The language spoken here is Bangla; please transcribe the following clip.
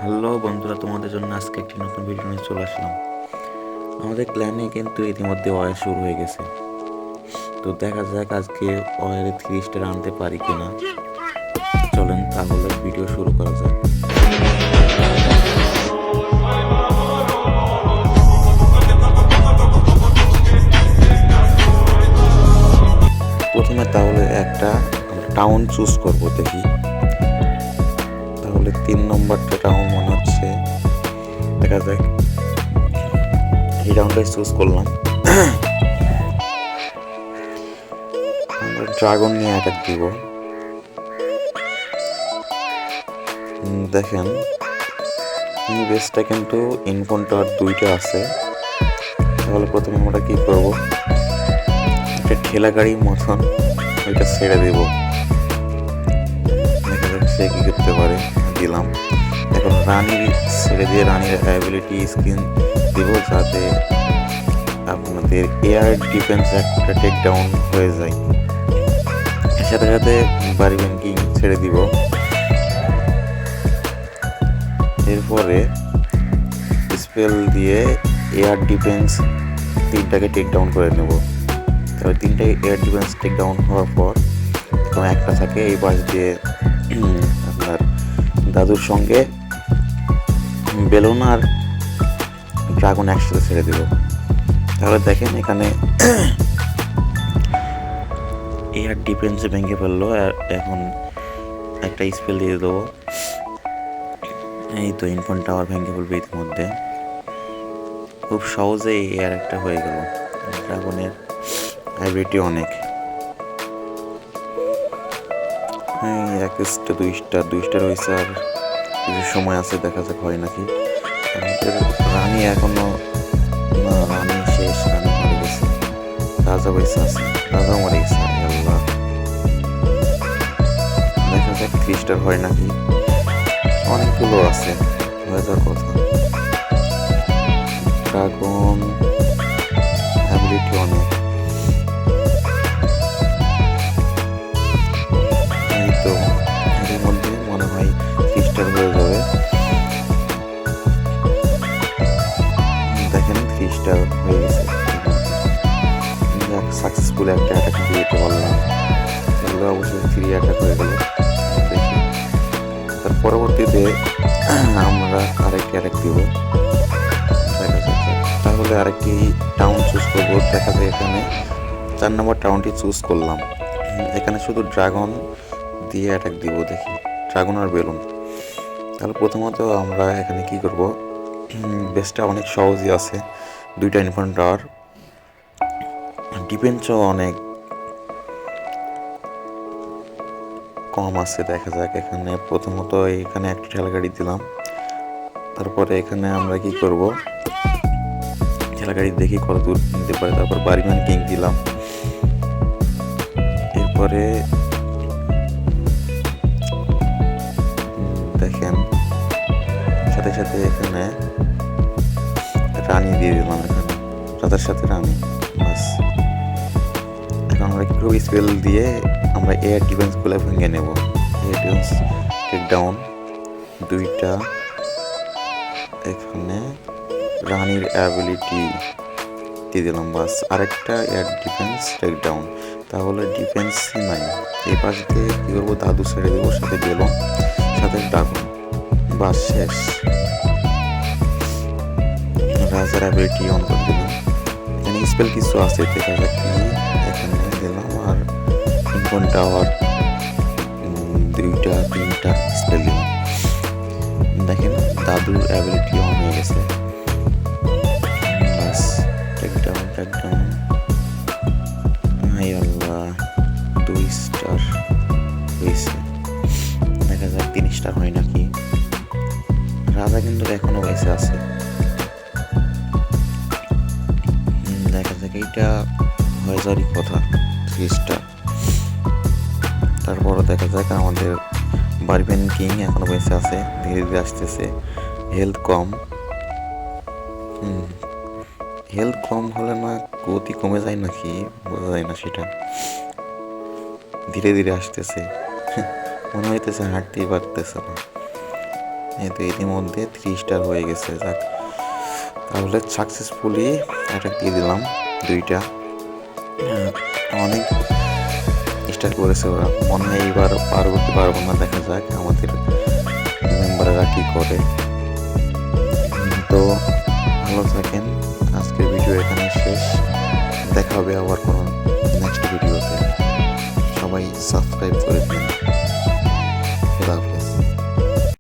হ্যালো বন্ধুরা, তোমাদের জন্য আজকে একটি নতুন ভিডিও নিয়ে চলে আসলাম। আমাদের ক্ল্যানে কিন্তু ইতিমধ্যে ওয়ার শুরু হয়ে গেছে। তো দেখা যাক আজকে ওয়ারে 3 স্টার আনতে পারি কিনা। চলেন তাহলে ভিডিও শুরু করা যাক। প্রথমে তাহলে একটা টাউন চুজ করব, দেখি। তাহলে 3 নম্বরটা টাউন মনে হচ্ছে, দেখা যাক। এই রাউন্ডটাই চুজ করলাম। আমরা ড্রাগন নিয়ে অ্যাটাক দিব। দেখেন এই বেসটা কিন্তু ইনফন্টার 2টা আছে। তাহলে প্রথমে আমরা কি করব, একটা ঠেলা গাড়ির মতন ওইটা ছেড়ে দেব। দেখা যাক সে কি করতে পারে। দিলাম। এখন রানীর ছেড়ে দিয়ে রানীর অ্যাবিলিটি স্কিন দিব, যাতে আপনাদের এয়ার ডিফেন্স একটা টেক ডাউন হয়ে যায়। সাথে সাথে বাড়ি ব্যাংকিং ছেড়ে দিব। এরপরে স্পেল দিয়ে এয়ার ডিফেন্স 3টাকে টেক ডাউন করে নেব। তবে 3টাই এয়ার ডিফেন্স টেক ডাউন হওয়ার পর এখন একটা থাকে এই পাশ দিয়ে আপনার দাদুর সঙ্গে বেলুন আর ড্রাগন একসাথে ছেড়ে দেব। তাহলে দেখেন এখানে এয়ার ডিফেন্সে ভেঙে ফেললো। আর এখন একটা স্পেল দিয়ে দেবো। এই তো ইনফন্ট টাওয়ার ভেঙে ফেলবে ইতিমধ্যে। খুব সহজেই এয়ার একটা হয়ে গেল। ড্রাগনের অ্যাবিলিটি অনেক। হ্যাঁ, 1 স্টার 2 স্টার হয়েছে, আর কিছু সময় আছে, দেখা যাক হয় নাকি। আমাদের রানী এখনো না, রানী শেষ, রানী মরে গেছে। রাজা বেঁচে আছে, রাজা মরে গেছে। আল্লাহ, দেখা যাক 3 স্টার হয় নাকি। অনেকগুলো আছে, হয়ে যাওয়ার কথা। ড্রাগন অ্যাবিলিটি অনেক। এই তো এর মধ্যে মনে হয় 3 স্টার হয়ে যাবে। দেখেন 3 স্টার হয়ে গেছে। সাকসেসফুল একটা অ্যাটাক দিতে পারলাম। তাহলে অবশ্যই 3 অ্যাটাক হয়ে গেল। দেখি তার পরবর্তীতে আমরা আরেকটি অ্যাটাক দিব। তাহলে আরেকটি টাউন চুজ করবো। দেখা যায় এখানে 4 নম্বর টাউনটি চুজ করলাম। এখানে শুধু ড্রাগন দিয়ে অ্যাটাক দিব। দেখি ড্রাগন আর বেলুন। তাহলে প্রথমত আমরা এখানে কি করব, বেসটা অনেক সহজই আছে। 2টা ইনফন্ট টাওয়ার, ডিফেন্সও অনেক কম আছে। দেখা যাক এখানে প্রথমত এখানে একটা ঠেলা গাড়ি দিলাম। তারপরে এখানে আমরা কি করব, ঠেলা গাড়ি দেখি কত দূর নিতে পারে। তারপর বারিম্যান কিং দিলাম। এরপরে দেখেন সাথে সাথে এখানে রানী দিয়ে দিলাম। এখানে রাজার সাথে রানী, বাস। এখন আমরা একটু স্পেল দিয়ে আমরা এয়ার ডিফেন্সগুলো ভেঙে নেব। এয়ার ডিফেন্স টেক ডাউন 2টা। এখানে রানীর অ্যাবিলিটি দিয়ে দিলাম, বাস। আরেকটা এয়ার ডিফেন্স টেক ডাউন। তাহলে ডিফেন্সই নাই। এই পাশ দিয়ে কী করবো, দাদু ছেড়ে দেবো, সাথে বেলুন, সাথে ড্রাগন, বাস শেষ। রাজার অ্যাবিলিটি অন করে দিলাম। এখানে স্পেল কিছু আছে, দেখা যাক কি। এখানে দিলাম আর ইনফন্ট টাওয়ার 2টা 3টা স্পেল দিলাম। দেখেন দাদুর অ্যাবিলিটি অন হয়ে গেছে, বাস। Take down. হাই আল্লাহ, 2 স্টার হয়েছে। দেখা যাক 3 স্টার হয় নাকি। রাজা কিন্তু এখনো বেঁচে আছে। দেখা যাক এইটা হয়ে যাওয়ারই কথা, 3 স্টার। তারপরও দেখা যাক আমাদের বারবেন কিং এখনো বেঁচে আছে, ধীরে ধীরে আসতেছে। হেলথ কম। হেলথ কম হলে না গতি কমে যায় নাকি, বোঝা যায় না সেটা। ধীরে ধীরে আসতেছে, মনে হইতেছে হাঁটতেই পারতেছে না। যেহেতু এর মধ্যে 3 স্টার হয়ে গেছে। যাক, তাহলে সাকসেসফুলি অ্যাটাক দিয়ে দিলাম 2টা। অনেক স্টার করেছে ওরা, মনে হয় এইবার পারবো কি পারবো না, দেখা যাক আমাদের মেম্বাররা কী করে। তো ভালো থাকেন, আজকের ভিডিও এখানে শেষ, দেখা হবে আবার কোনো নেক্সট ভিডিওতে। সবাই সাবস্ক্রাইব করে দিন। খোদা হাফেজ।